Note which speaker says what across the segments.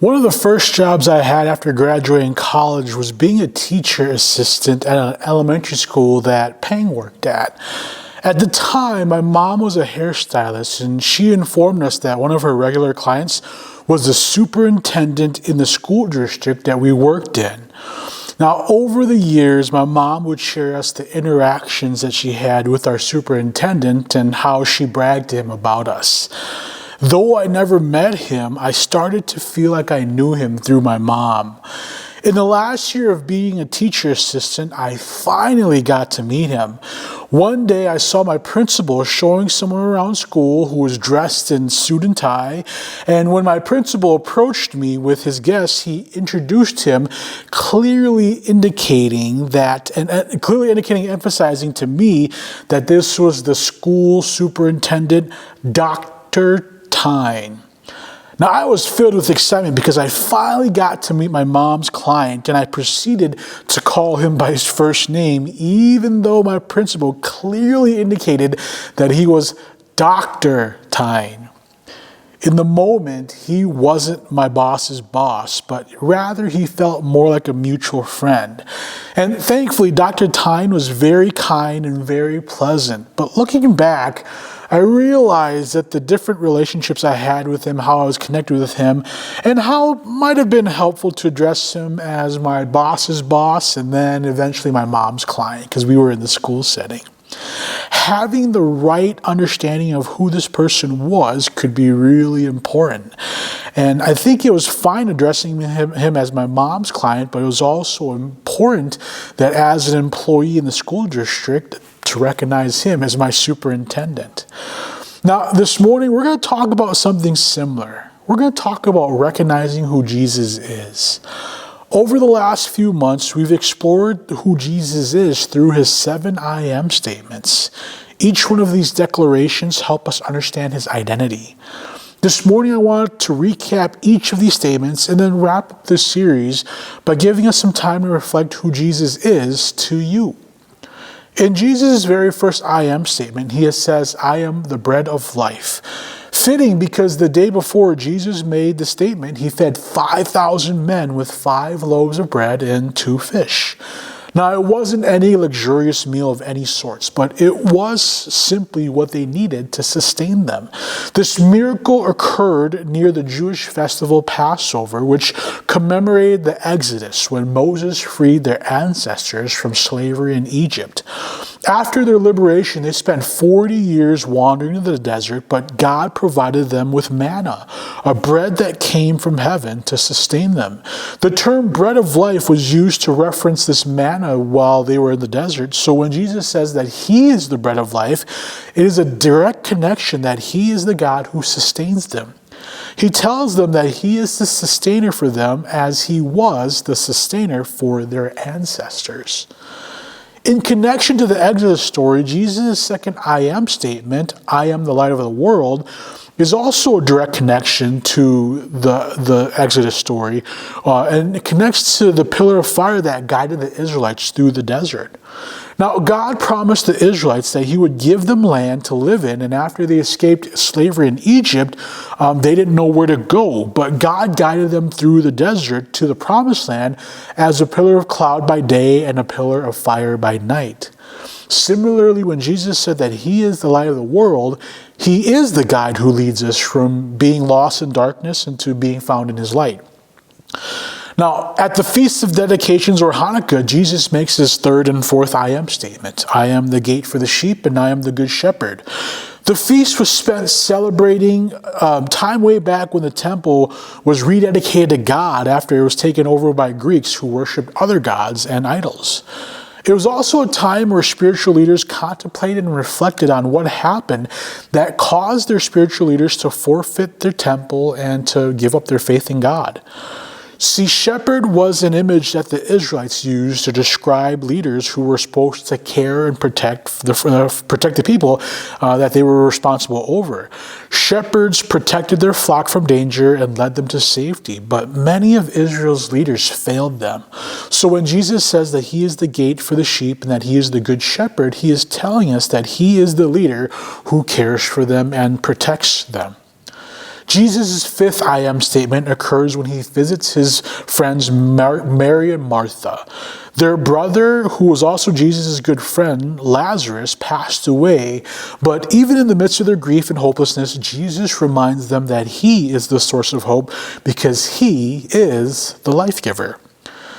Speaker 1: One of the first jobs I had after graduating college was being a teacher assistant at an elementary school that Pang worked at. At the time, my mom was a hairstylist, and she informed us that one of her regular clients was the superintendent in the school district that we worked in. Now, over the years, my mom would share us the interactions that she had with our superintendent and how she bragged to him about us. Though I never met him, I started to feel like I knew him through my mom. In the last year of being a teacher assistant, I finally got to meet him. One day I saw my principal showing someone around school who was dressed in suit and tie, and when my principal approached me with his guest, he introduced him, emphasizing to me that this was the school superintendent, Dr. Tyne. Now, I was filled with excitement because I finally got to meet my mom's client, and I proceeded to call him by his first name, even though my principal clearly indicated that he was Dr. Tyne. In the moment, he wasn't my boss's boss, but rather he felt more like a mutual friend. And thankfully, Dr. Tyne was very kind and very pleasant. But looking back, I realized that the different relationships I had with him, how I was connected with him, and how it might have been helpful to address him as my boss's boss and then eventually my mom's client, because we were in the school setting. Having the right understanding of who this person was could be really important. And I think it was fine addressing him as my mom's client, but it was also important that as an employee in the school district, to recognize him as my superintendent. Now, this morning, we're going to talk about something similar. We're going to talk about recognizing who Jesus is. Over the last few months, we've explored who Jesus is through his 7 I am statements. Each one of these declarations help us understand his identity. This morning, I wanted to recap each of these statements and then wrap up this series by giving us some time to reflect who Jesus is to you. In Jesus' very first I am statement, he says, "I am the bread of life." Fitting because the day before Jesus made the statement, he fed 5,000 men with 5 loaves of bread and 2 fish. Now, it wasn't any luxurious meal of any sorts, but it was simply what they needed to sustain them. This miracle occurred near the Jewish festival Passover, which commemorated the Exodus when Moses freed their ancestors from slavery in Egypt. After their liberation, they spent 40 years wandering in the desert, but God provided them with manna, a bread that came from heaven to sustain them. The term bread of life was used to reference this manna while they were in the desert. So when Jesus says that he is the bread of life, it is a direct connection that he is the God who sustains them. He tells them that he is the sustainer for them as he was the sustainer for their ancestors. In connection to the Exodus story, Jesus' second I am statement, "I am the light of the world," is also a direct connection to the Exodus story, and it connects to the pillar of fire that guided the Israelites through the desert. Now, God promised the Israelites that he would give them land to live in, and after they escaped slavery in Egypt, they didn't know where to go, but God guided them through the desert to the promised land as a pillar of cloud by day and a pillar of fire by night. Similarly, when Jesus said that he is the light of the world, he is the guide who leads us from being lost in darkness into being found in his light. Now, at the Feast of Dedications or Hanukkah, Jesus makes his third and fourth I am statement. "I am the gate for the sheep, and I am the good shepherd." The feast was spent celebrating time way back when the temple was rededicated to God after it was taken over by Greeks who worshipped other gods and idols. It was also a time where spiritual leaders contemplated and reflected on what happened that caused their spiritual leaders to forfeit their temple and to give up their faith in God. See, shepherd was an image that the Israelites used to describe leaders who were supposed to care and protect the people that they were responsible over. Shepherds protected their flock from danger and led them to safety, but many of Israel's leaders failed them. So when Jesus says that he is the gate for the sheep and that he is the good shepherd, he is telling us that he is the leader who cares for them and protects them. Jesus' fifth I am statement occurs when he visits his friends Mary and Martha. Their brother, who was also Jesus' good friend, Lazarus, passed away, but even in the midst of their grief and hopelessness, Jesus reminds them that he is the source of hope because he is the life giver.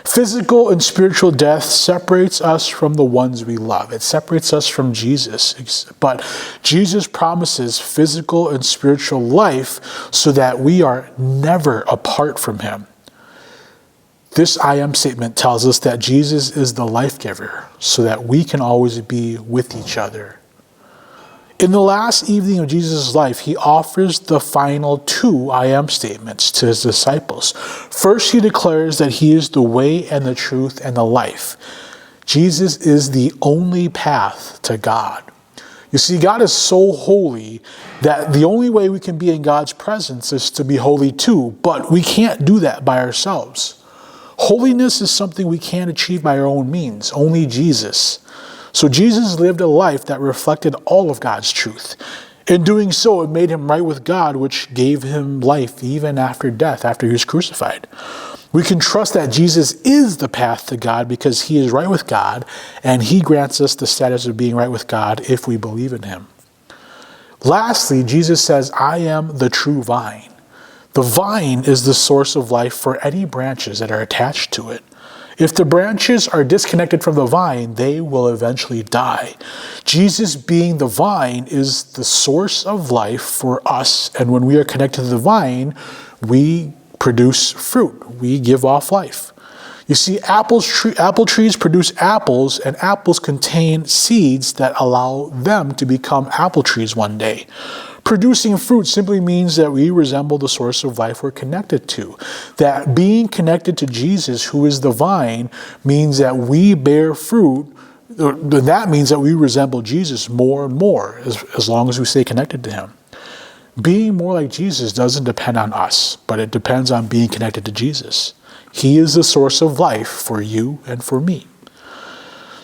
Speaker 1: Physical and spiritual death separates us from the ones we love. It separates us from Jesus. But Jesus promises physical and spiritual life so that we are never apart from him. This I am statement tells us that Jesus is the life giver so that we can always be with each other. In the last evening of Jesus' life, he offers the final two I am statements to his disciples. First, he declares that he is the way and the truth and the life. Jesus is the only path to God. You see, God is so holy that the only way we can be in God's presence is to be holy too, but we can't do that by ourselves. Holiness is something we can't achieve by our own means, only Jesus. So Jesus lived a life that reflected all of God's truth. In doing so, it made him right with God, which gave him life even after death, after he was crucified. We can trust that Jesus is the path to God because he is right with God, and he grants us the status of being right with God if we believe in him. Lastly, Jesus says, I am the true vine. The vine is the source of life for any branches that are attached to it. If the branches are disconnected from the vine, they will eventually die. Jesus, being the vine, is the source of life for us. And when we are connected to the vine, we produce fruit. We give off life. You see, apple trees produce apples, and apples contain seeds that allow them to become apple trees one day. Producing fruit simply means that we resemble the source of life we're connected to. That being connected to Jesus, who is the vine, means that we bear fruit. That means that we resemble Jesus more and more as long as we stay connected to him. Being more like Jesus doesn't depend on us, but it depends on being connected to Jesus. He is the source of life for you and for me.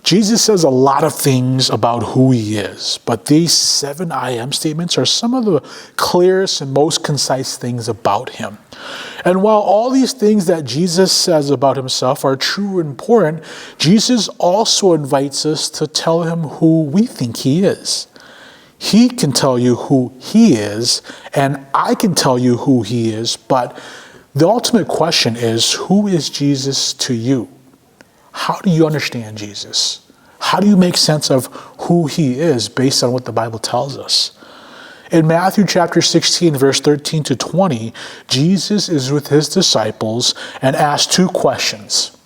Speaker 1: Jesus says a lot of things about who he is, but these 7 I am statements are some of the clearest and most concise things about him. And while all these things that Jesus says about himself are true and important, Jesus also invites us to tell him who we think he is. He can tell you who he is, and I can tell you who he is, but the ultimate question is, who is Jesus to you? How do you understand Jesus? How do you make sense of who he is based on what the Bible tells us? In Matthew chapter 16, verse 13 to 20, Jesus is with his disciples and asks 2 questions.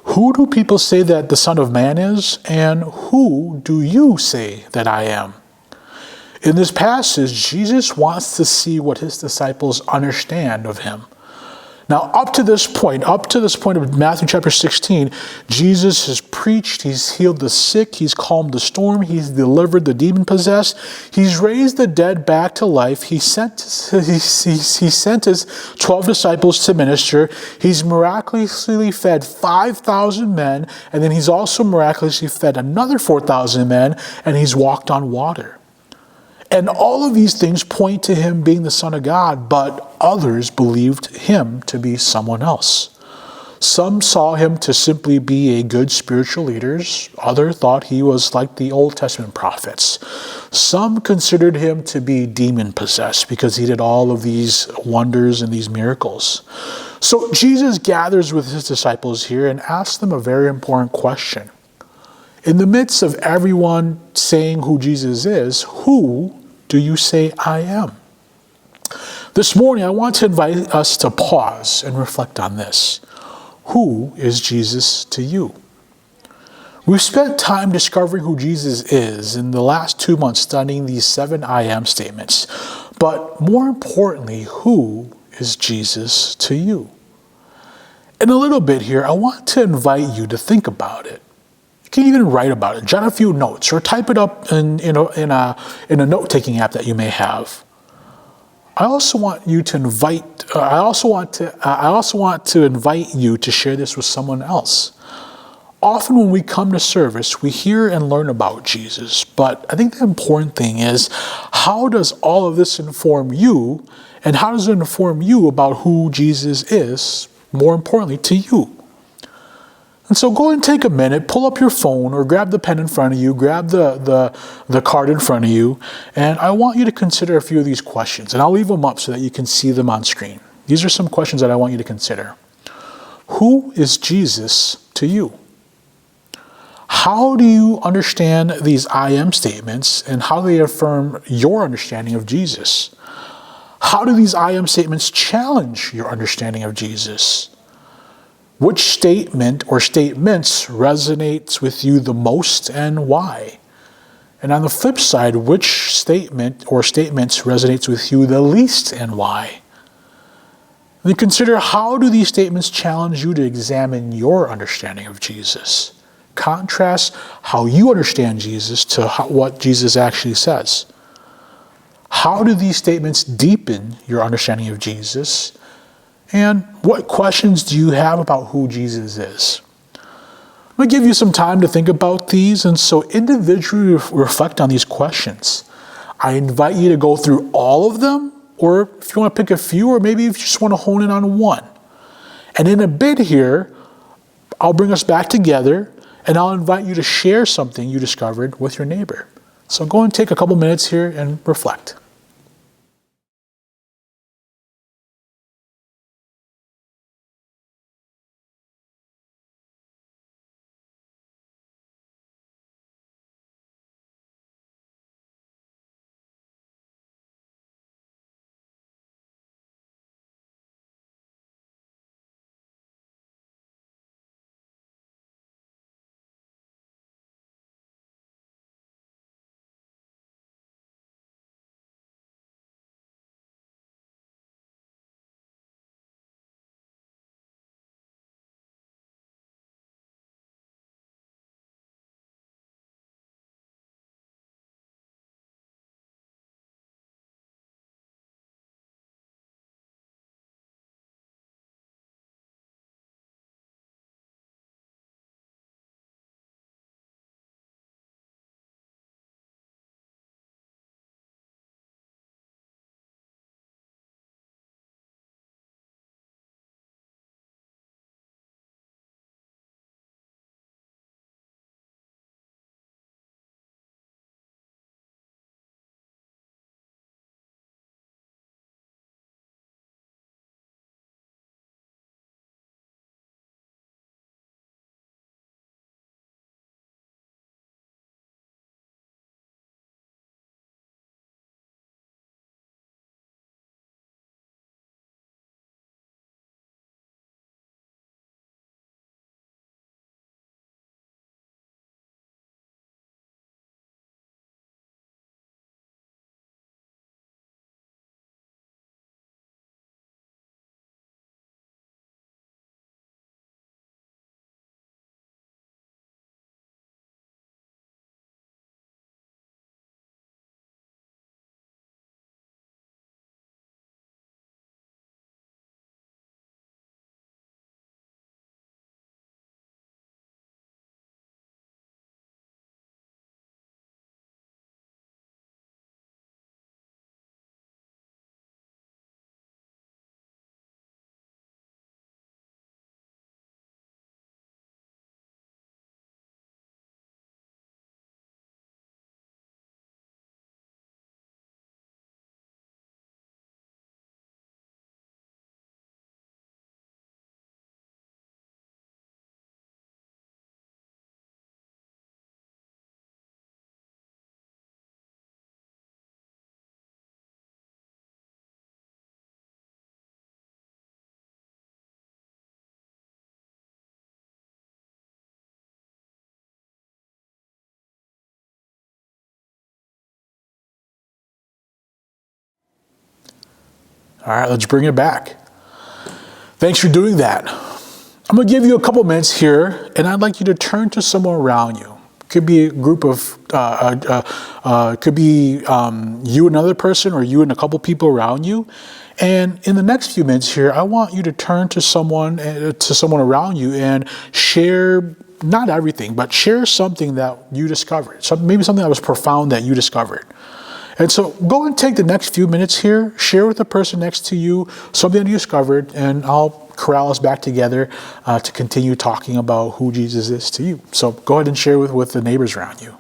Speaker 1: Who do people say that the Son of Man is? And who do you say that I am? In this passage, Jesus wants to see what his disciples understand of him. Now, up to this point of Matthew chapter 16, Jesus has preached, he's healed the sick, he's calmed the storm, he's delivered the demon-possessed, he's raised the dead back to life, he sent his 12 disciples to minister, he's miraculously fed 5,000 men, and then he's also miraculously fed another 4,000 men, and he's walked on water. And all of these things point to him being the Son of God, but others believed him to be someone else. Some saw him to simply be a good spiritual leader. Others thought he was like the Old Testament prophets. Some considered him to be demon-possessed because he did all of these wonders and these miracles. So Jesus gathers with his disciples here and asks them a very important question. In the midst of everyone saying who Jesus is, who do you say I am? This morning, I want to invite us to pause and reflect on this. Who is Jesus to you? We've spent time discovering who Jesus is in the last 2 months studying these 7 I am statements. But more importantly, who is Jesus to you? In a little bit here, I want to invite you to think about it. You can even write about it, jot a few notes, or type it up in a note-taking app that you may have. I also want to invite you to share this with someone else. Often when we come to service, we hear and learn about Jesus, but I think the important thing is, how does all of this inform you, And how does it inform you about who Jesus is, more importantly, to you? And so go and take a minute, pull up your phone or grab the pen in front of you, grab the card in front of you, and I want you to consider a few of these questions. And I'll leave them up so that you can see them on screen. These are some questions that I want you to consider. Who is Jesus to you? How do you understand these I am statements and how they affirm your understanding of Jesus? How do these I am statements challenge your understanding of Jesus? Which statement or statements resonates with you the most and why? And on the flip side, which statement or statements resonates with you the least and why? And then consider, how do these statements challenge you to examine your understanding of Jesus? Contrast how you understand Jesus to what Jesus actually says. How do these statements deepen your understanding of Jesus? And what questions do you have about who Jesus is? I'm going to give you some time to think about these, and so individually reflect on these questions. I invite you to go through all of them, or if you want to pick a few, or maybe if you just want to hone in on one. And in a bit here, I'll bring us back together, and I'll invite you to share something you discovered with your neighbor. So go and take a couple minutes here and reflect. All right, let's bring it back. Thanks for doing that. I'm going to give you a couple minutes here, and I'd like you to turn to someone around you. Could be a group of, could be you and another person, or you and a couple people around you. And in the next few minutes here, I want you to turn to someone around you and share, not everything, but share something that you discovered. Maybe something that was profound that you discovered. And so go and take the next few minutes here, share with the person next to you something that you discovered, and I'll corral us back together to continue talking about who Jesus is to you. So go ahead and share with the neighbors around you.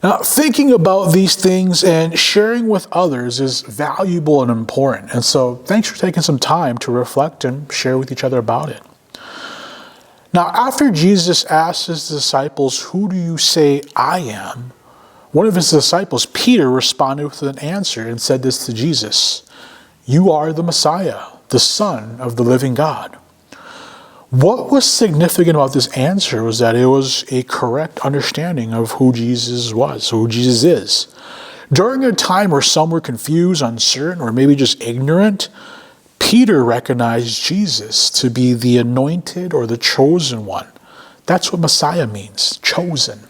Speaker 1: Now, thinking about these things and sharing with others is valuable and important. And so thanks for taking some time to reflect and share with each other about it. Now, after Jesus asked his disciples, "Who do you say I am?" one of his disciples, Peter, responded with an answer and said this to Jesus: "You are the Messiah, the Son of the living God." What was significant about this answer was that it was a correct understanding of who Jesus was, who Jesus is. During a time where some were confused, uncertain, or maybe just ignorant, Peter recognized Jesus to be the anointed or the chosen one. That's what Messiah means, chosen.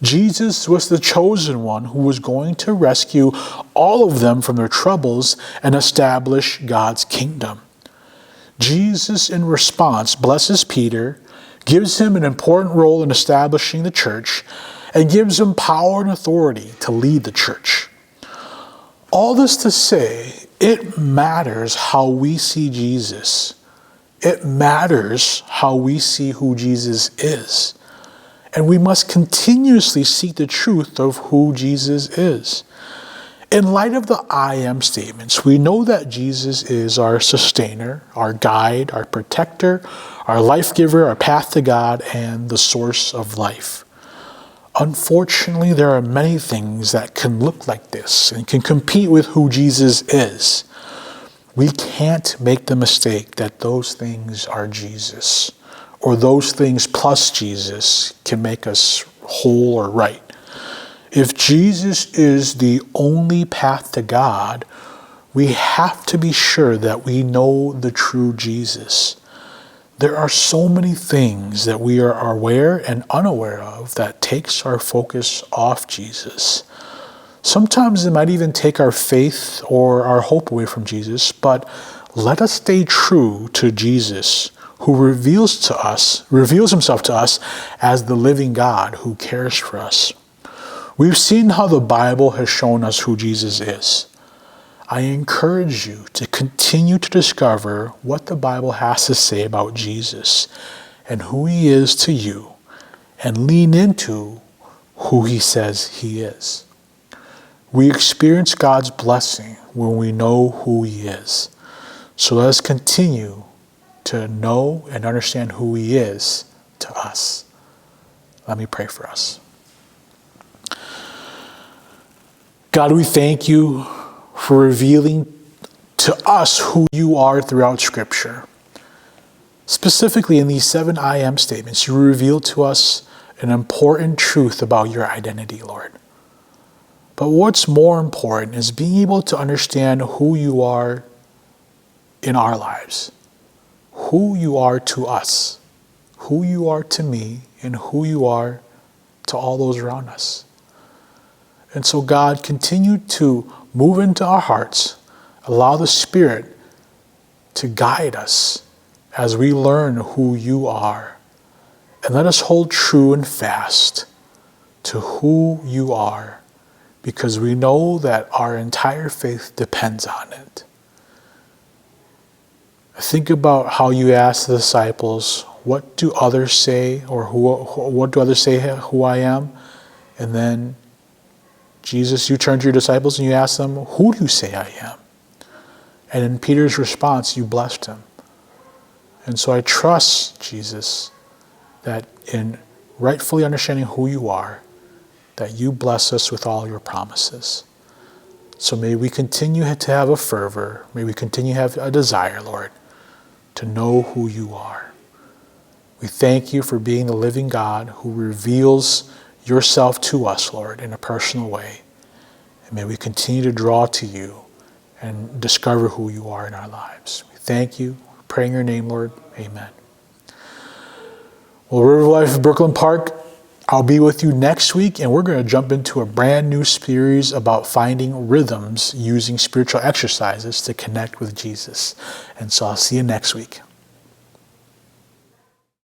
Speaker 1: Jesus was the chosen one who was going to rescue all of them from their troubles and establish God's kingdom. Jesus, in response, blesses Peter, gives him an important role in establishing the church, and gives him power and authority to lead the church. All this to say, it matters how we see Jesus. It matters how we see who Jesus is. And we must continuously seek the truth of who Jesus is. In light of the I am statements, we know that Jesus is our sustainer, our guide, our protector, our life giver, our path to God, and the source of life. Unfortunately, there are many things that can look like this and can compete with who Jesus is. We can't make the mistake that those things are Jesus, or those things plus Jesus can make us whole or right. If Jesus is the only path to God, we have to be sure that we know the true Jesus. There are so many things that we are aware and unaware of that takes our focus off Jesus. Sometimes it might even take our faith or our hope away from Jesus, but let us stay true to Jesus, who reveals himself to us as the living God who cares for us. We've seen how the Bible has shown us who Jesus is. I encourage you to continue to discover what the Bible has to say about Jesus and who he is to you, and lean into who he says he is. We experience God's blessing when we know who he is. So let us continue to know and understand who he is to us. Let me pray for us. God, we thank you for revealing to us who you are throughout Scripture. Specifically in these 7 I am statements, you reveal to us an important truth about your identity, Lord. But what's more important is being able to understand who you are in our lives, who you are to us, who you are to me, and who you are to all those around us. And so God, continue to move into our hearts, allow the Spirit to guide us as we learn who you are. And let us hold true and fast to who you are, because we know that our entire faith depends on it. Think about how you asked the disciples, what do others say, or what do others say who I am? And then Jesus, you turned to your disciples and you asked them, who do you say I am? And in Peter's response, you blessed him. And so I trust, Jesus, that in rightfully understanding who you are, that you bless us with all your promises. So may we continue to have a fervor, may we continue to have a desire, Lord, to know who you are. We thank you for being the living God who reveals yourself to us, Lord, in a personal way. And may we continue to draw to you and discover who you are in our lives. We thank you. Pray in your name, Lord. Amen. Well, River of Life Brooklyn Park, I'll be with you next week, and we're going to jump into a brand new series about finding rhythms using spiritual exercises to connect with Jesus. And so I'll see you next week.